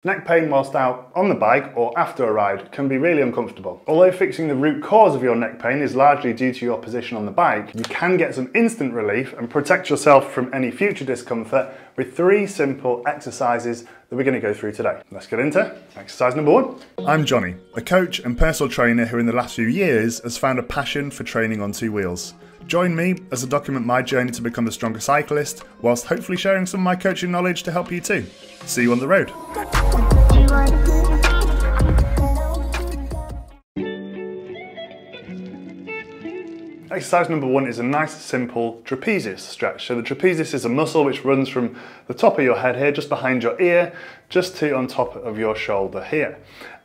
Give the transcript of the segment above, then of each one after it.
Neck pain whilst out on the bike or after a ride can be really uncomfortable. Although fixing the root cause of your neck pain is largely due to your position on the bike, you can get some instant relief and protect yourself from any future discomfort with 3 simple exercises that we're going to go through today. Let's get into exercise number 1. I'm Jonny, a coach and personal trainer who in the last few years has found a passion for training on 2 wheels. Join me as I document my journey to become a stronger cyclist, whilst hopefully sharing some of my coaching knowledge to help you too. See you on the road. Exercise number 1 is a nice simple trapezius stretch. So the trapezius is a muscle which runs from the top of your head here, just behind your ear, just to on top of your shoulder here.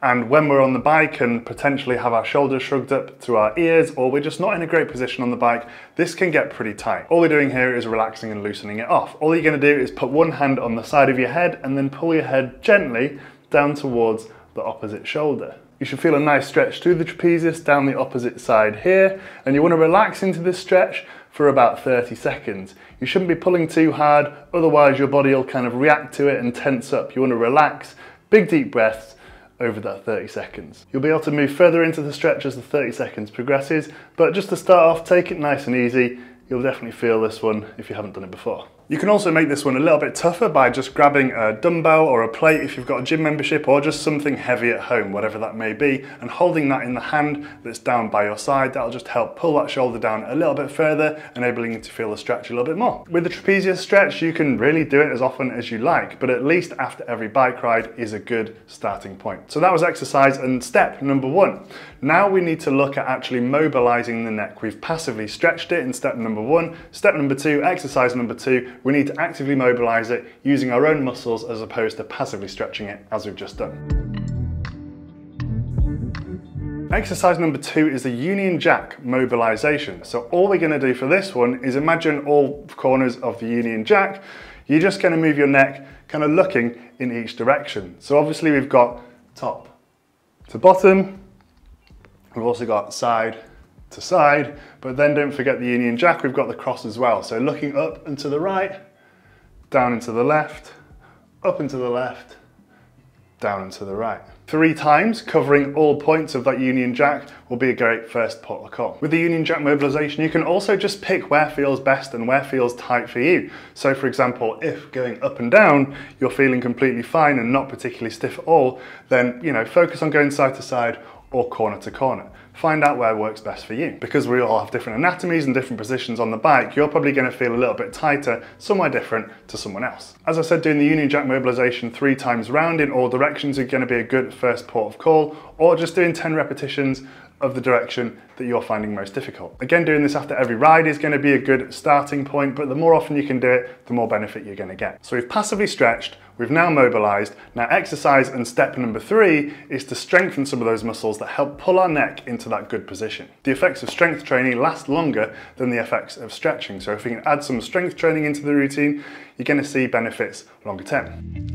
And when we're on the bike and potentially have our shoulders shrugged up to our ears, or we're just not in a great position on the bike, this can get pretty tight. All we're doing here is relaxing and loosening it off. All you're going to do is put one hand on the side of your head and then pull your head gently down towards the opposite shoulder. You should feel a nice stretch through the trapezius down the opposite side here, and you want to relax into this stretch for about 30 seconds. You shouldn't be pulling too hard, otherwise your body will kind of react to it and tense up. You want to relax, big deep breaths over that 30 seconds. You'll be able to move further into the stretch as the 30 seconds progresses, but just to start off, take it nice and easy. You'll definitely feel this one if you haven't done it before. You can also make this one a little bit tougher by just grabbing a dumbbell or a plate if you've got a gym membership, or just something heavy at home, whatever that may be, and holding that in the hand that's down by your side. That'll just help pull that shoulder down a little bit further, enabling you to feel the stretch a little bit more. With the trapezius stretch, you can really do it as often as you like, but at least after every bike ride is a good starting point. So that was exercise and step number 1. Now we need to look at actually mobilizing the neck. We've passively stretched it in step number 1. Step number 2, exercise number 2, we need to actively mobilize it using our own muscles as opposed to passively stretching it as we've just done. Exercise number 2 is the Union Jack mobilization. So all we're going to do for this one is imagine all corners of the Union Jack. You're just going to move your neck kind of looking in each direction. So obviously we've got top to bottom, we've also got side to side, but then don't forget the Union Jack, we've got the cross as well. So looking up and to the right, down and to the left, up and to the left, down and to the right. 3 times covering all points of that Union Jack will be a great first port of call. With the Union Jack mobilization, you can also just pick where feels best and where feels tight for you. So for example, if going up and down, you're feeling completely fine and not particularly stiff at all, then focus on going side to side or corner to corner. Find out where works best for you. Because we all have different anatomies and different positions on the bike, you're probably going to feel a little bit tighter somewhere different to someone else. As I said, doing the Union Jack mobilization 3 times round in all directions are going to be a good first port of call, or just doing 10 repetitions of the direction that you're finding most difficult. Again, doing this after every ride is going to be a good starting point, but the more often you can do it, the more benefit you're going to get. So we've passively stretched, we've now mobilized. Now exercise and step number 3 is to strengthen some of those muscles that help pull our neck into that good position. The effects of strength training last longer than the effects of stretching. So if we can add some strength training into the routine, you're going to see benefits longer term.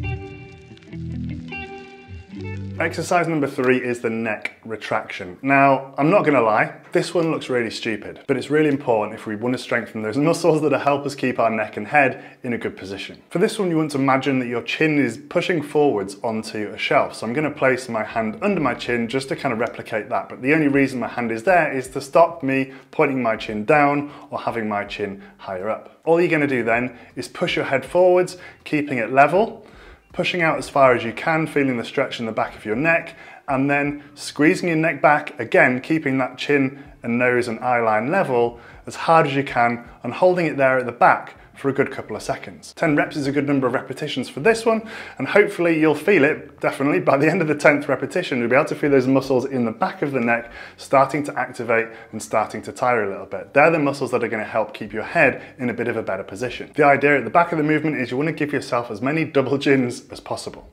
Exercise number 3 is the neck retraction. Now, I'm not gonna lie, this one looks really stupid, but it's really important if we want to strengthen those muscles that help us keep our neck and head in a good position. For this one, you want to imagine that your chin is pushing forwards onto a shelf. So I'm gonna place my hand under my chin just to kind of replicate that. But the only reason my hand is there is to stop me pointing my chin down or having my chin higher up. All you're gonna do then is push your head forwards, keeping it level, pushing out as far as you can, feeling the stretch in the back of your neck, and then squeezing your neck back, again, keeping that chin and nose and eye line level as hard as you can, and holding it there at the back for a good couple of seconds. 10 reps is a good number of repetitions for this one, and hopefully you'll feel it, definitely, by the end of the 10th repetition, you'll be able to feel those muscles in the back of the neck starting to activate and starting to tire a little bit. They're the muscles that are going to help keep your head in a bit of a better position. The idea at the back of the movement is you want to give yourself as many double chins as possible.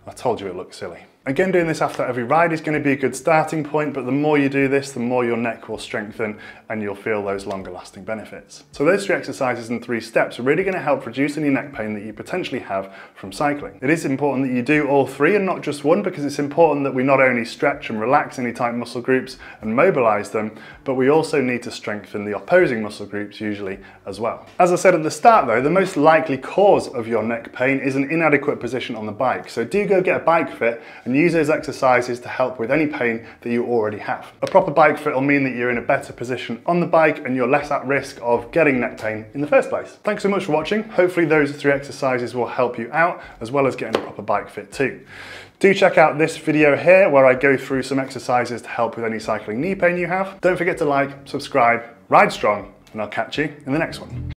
I told you it looked silly. Again, doing this after every ride is going to be a good starting point, but the more you do this, the more your neck will strengthen and you'll feel those longer lasting benefits. So those 3 exercises and 3 steps are really going to help reduce any neck pain that you potentially have from cycling. It is important that you do all 3 and not just one, because it's important that we not only stretch and relax any tight muscle groups and mobilize them, but we also need to strengthen the opposing muscle groups usually as well. As I said at the start though, the most likely cause of your neck pain is an inadequate position on the bike. So do go go get a bike fit and use those exercises to help with any pain that you already have. A proper bike fit will mean that you're in a better position on the bike and you're less at risk of getting neck pain in the first place. Thanks so much for watching. Hopefully those 3 exercises will help you out, as well as getting a proper bike fit too. Do check out this video here where I go through some exercises to help with any cycling knee pain you have. Don't forget to like, subscribe, ride strong, and I'll catch you in the next one.